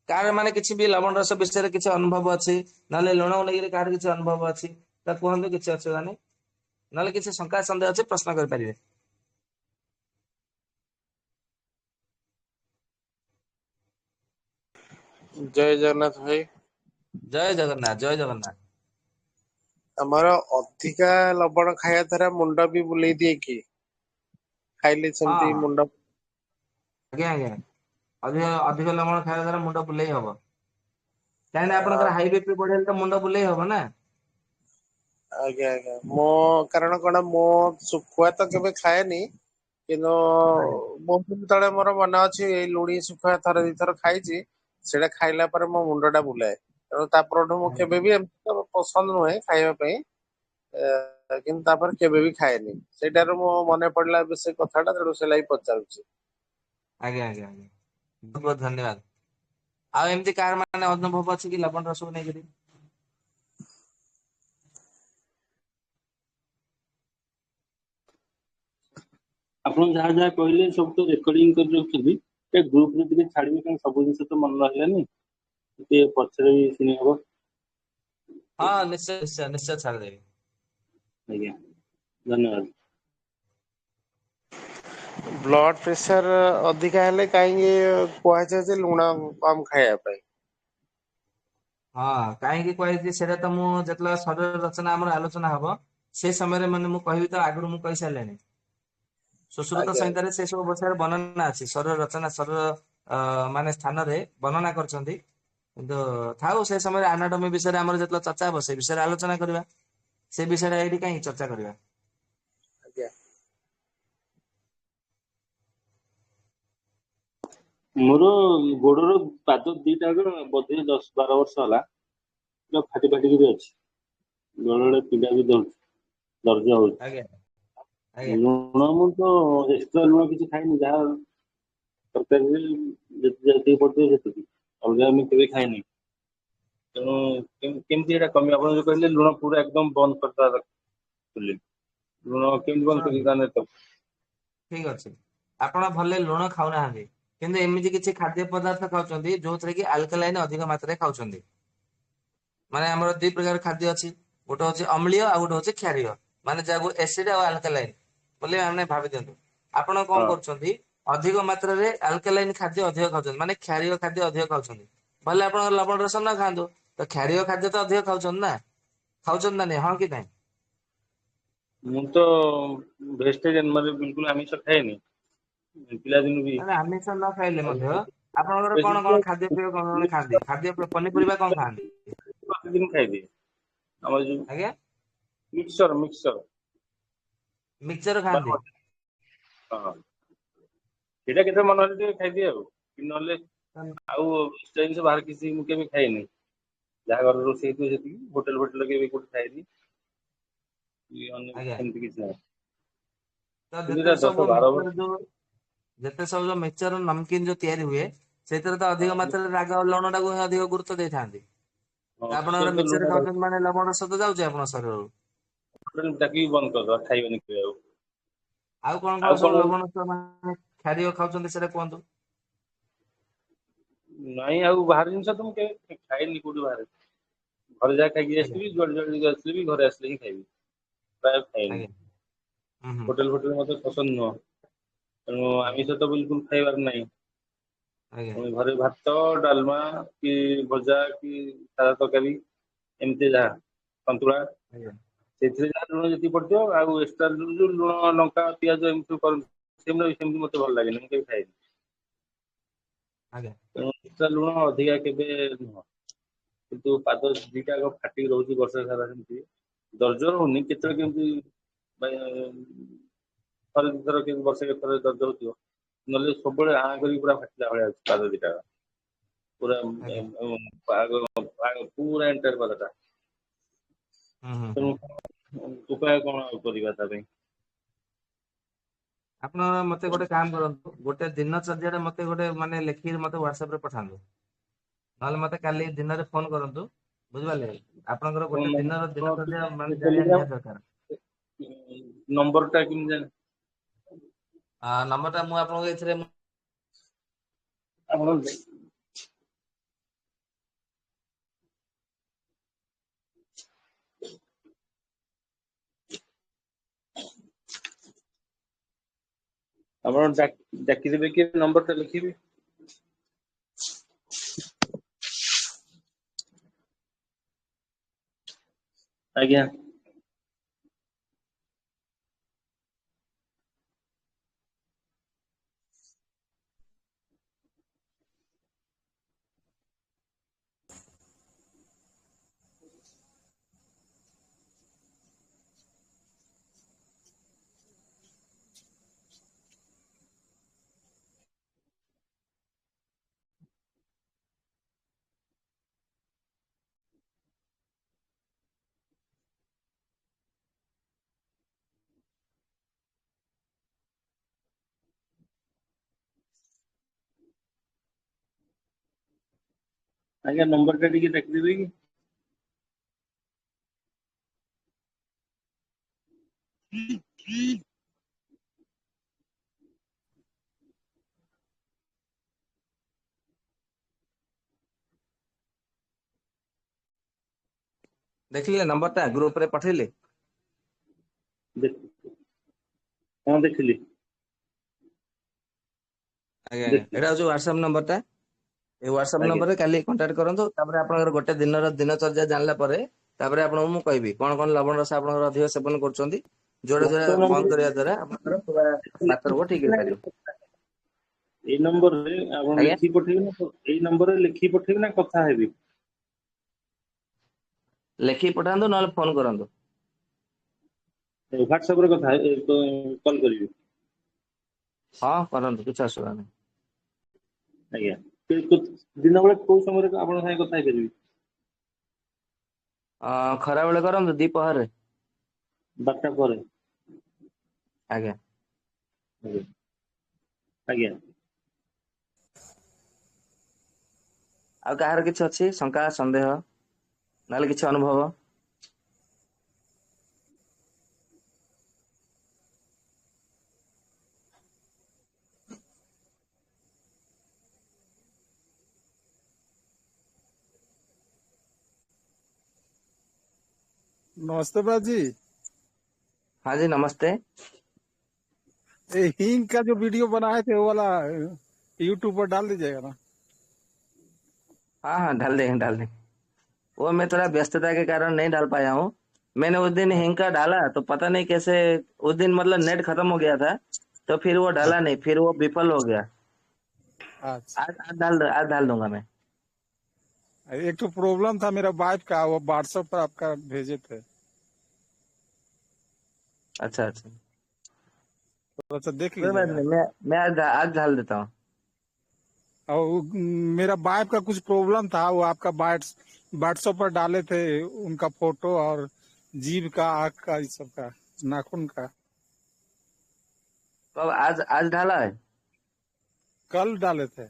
କାହାର ମାନେ କିଛି ବି ଲବଣ ରସ ବିଷୟରେ କିଛି ଅନୁଭବ ଅଛି, ନହେଲେ ଲୁଣ ନେଇକିରି କାହାର କିଛି ଅନୁଭବ ଅଛି, ତା କୁହନ୍ତୁ, କିଛି ଅସୁବିଧା ନାହିଁ। ନହେଲେ କିଛି ଶଙ୍କା ସନ୍ଦେହ ଅଛି ପ୍ରଶ୍ନ କରିପାରିବେ। ଜୟ ଜଗନ୍ନାଥ ଭାଇ। ଜୟ ଜଗନ୍ନାଥ, ଜୟ ଜଗନ୍ନାଥ। ଆମର ଅଧିକା ଲବଣ ଖାଇବା ଦ୍ୱାରା ମୁଣ୍ଡ ବି ବୁଲେଇ ଦିଏ କି? ଖାଇଲେ ହଁ ସେମିତି ହଁ, ମୁଣ୍ଡ। ଆଜ୍ଞା ଆଜ୍ଞା, ଅଧିକ ଅଧିକ ଲବଣ ଖାଇବା ଦ୍ୱାରା ମୁଣ୍ଡ ବୁଲେଇ ହବ। କାହିଁକିନା ଆ, ଆପଣଙ୍କର ହାଇ ବିପି ବଢିଲେ ତ ମୁଣ୍ଡ ବୁଲେଇ ହବ ନା। ଆଜ୍ଞା ଆଜ୍ଞା, ମୋ କାରଣ କଣ, ମୋ ଶୁଖୁଆ ତ କେବେ ଖାଏନି, କିନ୍ତୁ ଆଜ୍ଞା ବହୁତ ଦିନ ତଳେ ମୋର ମନେ ଅଛି ଏଇ ଲୁଣି ଶୁଖୁଆ ଥରେ ଦିଥର ଖାଇଛି। ସେଇଟା ଖାଇଲା ପରେ ମୋ ମୁଣ୍ଡ ଟା ବୁଲାଏ। ତେଣୁ ତା ପରଠୁ ମୁଁ ଆଜ୍ଞା କେବେ ବି ଏମିତି ତ ପସନ୍ଦ ନୁହେଁ ଖାଇବା ପାଇଁ। କିନ୍ତୁ ତାପରେ କେବେ ବି ଖାଏନି। ସେଇଟାରୁ ମୁଁ ମନେ ପଡିଲା ଏବେ ସେ କଥାଟା, ତେଣୁ ସେ ଲାଗି ପଚାରୁଛି। ଆଜ୍ଞା ଆଜ୍ଞା ଆଜ୍ଞା, ବହୁତ ବହୁତ ଧନ୍ୟବାଦ। ଆଉ ଏମିତି କାହାର ମାନେ ଅନୁଭବ ଅଛି କି ଲବଣ ରସକୁ ନେଇକରି? ଆପଣ ଯାହା ଯାହା କହିଲେ ସବୁ ତ ରେକର୍ଡିଂ କରି ରଖୁଛନ୍ତି, ଏ ଗ୍ରୁପରେ ଟିକେ ଛାଡିବେ, କାରଣ ସବୁ ଜିନିଷ ତ ମନେ ରହିଲାନି, ଟିକେ ପଛରେ ବି ଶୁଣି ହବ। ହଁ ନିଶ୍ଚୟ ନିଶ୍ଚୟ ନିଶ୍ଚୟ ଛାଡ଼ିଦେବି। ଆଜ୍ଞା, ଧନ୍ୟବାଦ। ବ୍ଲଡ ପ୍ରେସର ଅଧିକା ହେଲେ କାହିଁକି କୁହାଯାଏ ଯେ ଲୁଣ କମ ଖାଇବା ପାଇଁ? ହଁ କାହିଁକି କହିଛି ସେଇଟା ତ ମୁଁ ଯେତେବେଳେ ଶରୀର ରଚନା ଆମର ଆଲୋଚନା ହବ, ସେ ସମୟରେ ମାନେ ମୁଁ କହିବି, ତ ଆଗରୁ ମୁଁ କହିସାରିଲେଣି। ସୁଶ୍ରୁତ ଆଜ୍ଞା ସଂହିତାରେ ସେ ସବୁ ବିଷୟରେ ବର୍ଣ୍ଣନା ଅଛି। ଶରୀର ରଚନା, ଶରୀର ମାନେ ସ୍ଥାନରେ ବର୍ଣ୍ଣନା କରିଛନ୍ତି। କିନ୍ତୁ ଥାଉ, ସେ ସମୟରେ ଆନାଟମି ବିଷୟରେ ଆମର ଯେତେବେଳେ ଚର୍ଚ୍ଚା ହବ, ସେ ବିଷୟରେ ଆଲୋଚନା କରିବା। ସେ ବିଷୟରେ ଏଇଠି କାହିଁକି ଚର୍ଚ୍ଚା କରିବା। ଆଜ୍ଞା। ମୋର ଗୋଡର ପାଦ ଦିଟା ବୋଧେ 10-12 ବର୍ଷ ହେଲା ଫାଟି ଫାଟିକି ବି ଅଛି। ବେଳେ ବେଳେ ପୀଡା ବି ଦଉଛି, ଦର୍ଜ ଆଜ୍ଞା ହଉଛି। ଆଜ୍ଞା ଲୁଣ ମୁଁ ତ ଏକ୍ସଟ୍ରା ଲୁଣ କିଛି ଖାଇନି, ଯାହା ତରକାରୀରେ ଯେତିକି ପଡୁଥିବ ସେତିକି, ଅଲଗା ମୁଁ କେବେ ଖାଇନି। ତେଣୁ କେମିତି ଏଇଟା କମିବ? ଆପଣ ଯୋଉ କହିଲେ ଲୁଣ ପୁରା ଏକଦମ ବନ୍ଦ କରିଦବା ବୋଲି, ଲୁଣ କେମିତି ବନ୍ଦ ଶୁଣନ୍ତୁ, କରିବି ତାହେଲେ? ତ ଠିକ ଅଛି, ଆପଣ ଭଲେ ଲୁଣ ଖାଉନାହାନ୍ତି, କିନ୍ତୁ ଏମିତି କିଛି ଖାଦ୍ୟ ପଦାର୍ଥ ଖାଉଛନ୍ତି ଯୋଉଥିରେ କି ଆଲକାଲାଇନ ଅଧିକ ମାତ୍ରାରେ ଖାଉଛନ୍ତି। ମାନେ ଆମର ଦି ପ୍ରକାର ଖାଦ୍ୟ ଅଛି, ଗୋଟେ ହଉଛି ଅମ୍ଳୀୟ ଆଉ ଗୋଟେ ହଉଛି କ୍ଷାରୀୟ। ମାନେ ଯାହାକୁ ଏସିଡ ଆଉ ଆଲକାଲାଇନ ବୋଲି ଆମେ ଭାବି ଦିଅନ୍ତୁ। ଆପଣ କଣ ହଁ, କରୁଛନ୍ତି, ଅଧିକ ମାତ୍ରାରେ ଆଲକାଲାଇନ ଖାଦ୍ୟ ଅଧିକ ଖାଉଛନ୍ତି, ମାନେ କ୍ଷାରୀୟ ଖାଦ୍ୟ ଅଧିକ ଖାଉଛନ୍ତି। ଭଲେ ଆପଣଙ୍କ ଲବଣ ରସ ନ ଖାଆନ୍ତୁ, ତ କ୍ଷାରୀୟ ଖାଦ୍ୟ ତ ଅଧିକ ଖାଉଛନ୍ତି ନା। ଖାଉଛନ୍ତି ନା ନାଇଁ, ହଁ କି ନାଇଁ? ମୁଁ ତ ଭେଜିଟେରିଆନ, ମାନେ ବିଲକୁଲ ଆମିଷ ଖାଏନି ପିଲାଦିନୁ ବି। ମାନେ ଆମିଷ ନ ଖାଇଲେ ଆଉ ମଧ୍ୟ ଆପଣଙ୍କର କଣ ବେଶୀ କଣ ଖାଦ୍ୟ ପ୍ରିୟ, କଣ କଣ ଖାଆନ୍ତି? ଖାଦ୍ୟ ପନିପରିବା କଣ ଖାଆନ୍ତି? ପ୍ରତିଦିନ ଖାଇଦିଏ। ଆମର ଯୋଉ ଆଜ୍ଞା, ମିକ୍ସଚର ମିକ୍ସଚର ମିକ୍ସଚର ଖାଆନ୍ତି? ହଁ, ସେଇଟା କେତେ ମନ ହେଲେ ଟିକେ ଖାଇଦିଏ ଆଉ, ନହେଲେ ଆଉ ଏକ୍ସଟ୍ରା ଜିନିଷ ବାହାର କିଛି ମୁଁ କେବେ ଖାଇନି। ଯାହା ଘରେ ରୋଷେଇ ହେଇଥିବ ସେତିକି, ହୋଟେଲ ଫୋଟେଲ କେବେ କୋଉଠି ଖାଇନି। ଅନ୍ୟ ଆଜ୍ଞା, ସେମିତି କିଛି ନାହିଁ। ତ କିନ୍ତୁ ଯେତେ ଏଇଟା ସବୁ 10-12 ବର୍ଷ। ମିକ୍ସଚର ଯୋଉ ଯେତେ ସବୁ ଯୋଉ ମିକ୍ସଚର ନମକିନ ଯୋଉ ତିଆରି ହୁଏ, ସେଥିରେ ତ ଅଧିକ ମାତ୍ରାରେ ରାଗ ଲବଣ ଟାକୁ ହିଁ ଅଧିକ ଗୁରୁତ୍ୱ ଦେଇଥାନ୍ତି। ହଁ, ତ ସେଥିରେ ଆପଣଙ୍କର ତ ଲୁଣ ମିକ୍ସଚର ରହୁଛି। ଖାଉଛନ୍ତି ମାନେ ଲବଣ ରସ ତ ଯାଉଛି ଆପଣଙ୍କ ଶରୀରରୁ। ଡାକିକି ବନ୍ଦ କରିଦବା, ଖାଇବନି କେବେ ଆଉ। ଆଉ କଣ କଣ ସବୁ ଲବଣ ମାନେ କ୍ଷାରୀୟ ଖାଉଛନ୍ତି ସେଇଟା କୁହନ୍ତୁ? ନାଇଁ, ଆଉ ବାହାର ଜିନିଷ ତ ମୁଁ କେବେ ଖାଇନି କୋଉଠି ବାହାରେ। ଘରେ ଯାହା ଖାଇକି ଆଜ୍ଞା ଆସିଥିବି, ଯୁଆଡେ ଯୁଆଡେ ଆସିଲେ ବି ଘରେ ଆସିଲେ ହିଁ ଖାଇବି, ପ୍ରାୟ ଖାଇନି। ଆଜ୍ଞା ହୁଁ ହୁଁ ହୋଟେଲ ଫୋଟେଲ ମତେ ପସନ୍ଦ ନୁହଁ, ତେଣୁ ଆଜ୍ଞା ଆମିଷ ତ ବିଲକୁଲ ଖାଇବାର ନାହିଁ। ଆଜ୍ଞା ଘରେ ଭାତ, ଡାଲମା କି ଭଜା କି ସାଧା ତରକାରୀ, ଏମିତି ଯାହା ସନ୍ତୁଳା, ଆଜ୍ଞା ସେଥିରେ ଯାହା ଲୁଣ ଯେତିକି ପଡିଥିବ, ଆଉ ଏକ୍ସଟ୍ରା ଯୋଉ ଲୁଣ ଲଙ୍କା ପିଆଜ ଏମିତି ସବୁ କରନ୍ତି, ସେମିତି ମତେ ଭଲ ଲାଗେନି, ମୁଁ କେବେ ଖାଇନି। ଆଜ୍ଞା ତେଣୁ ଏକ୍ସଟ୍ରା ଲୁଣ ଅଧିକା କେବେ ନୁହଁ। କିନ୍ତୁ ପାଦ ଦିଟା ଯାକ ଫାଟିକି ରହୁଛି ବର୍ଷ ସାରା, ସେମିତି ଦର୍ଜ ରହୁନି, କେତେବେଳେ କେମିତି ଥରେ ଦିଥର କେମିତି ବର୍ଷରେ ଥରେ ଦର୍ଜ ହଉଥିବ। ନହେଲେ ସବୁବେଳେ ଆଁ କରିକି ପୁରା ଫାଟିଲା ଭଳିଆ ଅଛି ପାଦ ଦିଟା ଯାକ। ପୁରା ଆଜ୍ଞା ପୁରା ଏଣ୍ଟାୟାର ପାଦଟା। ହୁଁ ହୁଁ ହୁଁ ତେଣୁ ଉପାୟ କଣ ଆଉ କରିବା ତା ପାଇଁ? ଆପଣ ମତେ ଗୋଟେ କାମ କରନ୍ତୁ, ଗୋଟେ ଦିନଚର୍ଯ୍ୟାରେ ମତେ ଗୋଟେ ମାନେ ଲେଖିକି ମତେ ହ୍ୱାଟ୍ସଆପ ରେ ପଠାନ୍ତୁ। ନହେଲେ ମତେ କାଲି ଦିନରେ ଫୋନ କରନ୍ତୁ, ବୁଝିପାରିଲେ? ଆପଣଙ୍କର ଗୋଟେ ଦିନର ଦିନଚର୍ଯ୍ୟା ମାନେ ଜାଣିବା ଟେଲିଗ୍ରାମ ନିହାତି ଦରକାର। ନମ୍ବର ଟା କେମିତି ଜାଣିବି? ନମ୍ବର ଟା ମୁଁ ଆପଣଙ୍କୁ ଏଥିରେ ଆପଣ ଆପଣ ଡାକିଦେବେ କି ନମ୍ବର ଟା ଲେଖିବେ। ଆଜ୍ଞା ଆଜ୍ଞା ନମ୍ବର ଟା ଟିକେ ଡାକିଦେବେ କି। ଦେଖିଲେ ନମ୍ବର ଟା ଗ୍ରୁପ ରେ ପଠେଇଲେ? ହଁ ଦେଖିଲି। ଆଜ୍ଞା ଆଜ୍ଞା, ଦେଖିଲି ଏଇଟା ହଉଛି ହ୍ୱାଟ୍ସଆପ ନମ୍ବର ଟା। ଏଇ ହ୍ୱାଟ୍ସଆପ ଆଜ୍ଞା। ନମ୍ବରରେ କାଲି କଣ୍ଟାକ୍ଟ କରନ୍ତୁ। ତାପରେ ଆପଣଙ୍କର ଗୋଟେ ଦିନର ଦିନଚର୍ଯ୍ୟା ଜାଣିଲା ପରେ ତାପରେ ଆପଣଙ୍କୁ ମୁଁ କହିବି କଣ କଣ ଲବଣ ରସ ଆପଣଙ୍କର ଅଧିକ ସେବନ କରୁଛନ୍ତି। ଯୋଉଟା ଯୋଉଟା WhatsApp ବନ୍ଦ ନମ୍ବର କରିବା ଦ୍ଵାରା ଆପଣଙ୍କର ପୁରା ବାତ ରୋଗ ଠିକ ହେଇପାରିବ। ଏଇ ନମ୍ବରରେ ଆପଣ ଆଜ୍ଞା, ଲେଖିକି ପଠେଇବେ ନା ଏଇ ନମ୍ବରରେ ଲେଖିକି ପଠେଇବେ ନା କଥା ହେବି? ଲେଖିକି ପଠାନ୍ତୁ ନହେଲେ ଫୋନ କରନ୍ତୁ। ହ୍ୱାଟ୍ସଆପ ରେ କଥା କଲ୍ କରିବି। ହଁ କରନ୍ତୁ କିଛି ଅସୁବିଧା ନାହିଁ। ଆଜ୍ଞା ଦିନ ବେଳେ କୋଉ ସମୟରେ ଆପଣଙ୍କ ସାଙ୍ଗେ କଥା ହେଇପାରିବି? ଖରା ବେଳେ କରନ୍ତୁ ଦିପହରରେ। 12ଟା ପରେ। ଆଜ୍ଞା। ଆଜ୍ଞା ଆଜ୍ଞା। ଆଉ କାହାର କିଛି ଅଛି ଶଙ୍କା ସନ୍ଦେହ ନହେଲେ କିଛି ଅନୁଭବ? नमस्ते बाजी। हाँ जी नमस्ते। ये हींग का जो वीडियो बनाए थे वो वाला यूट्यूब पर डाल दीजिएगा ना। हाँ हाँ डाल देंगे डाल देंगे। वो मैं थोड़ा व्यस्तता के कारण नहीं डाल पाया हूँ। मैंने उस दिन हिंग का डाला तो पता नहीं कैसे उस दिन मतलब नेट खत्म हो गया था, तो फिर वो डाला नहीं, फिर वो विफल हो गया। अच्छा, आज डाल दूंगा मैं। एक तो प्रॉब्लम था मेरा वाइफ का, वो व्हाट्सएप पर आपका भेजे थे, अच्छा अच्छा, थोड़ा सा देख कोई बात लीजिएगा। नहीं, मैं आज डाल देता हूँ। और मेरा वाइफ का कुछ प्रॉब्लम था, वो आपका व्हाट्सएप पर डाले थे, उनका फोटो और जीभ का, आँख का, इस सब का, नाखून का। तो अब आज आज डाला है। कल डाले थे।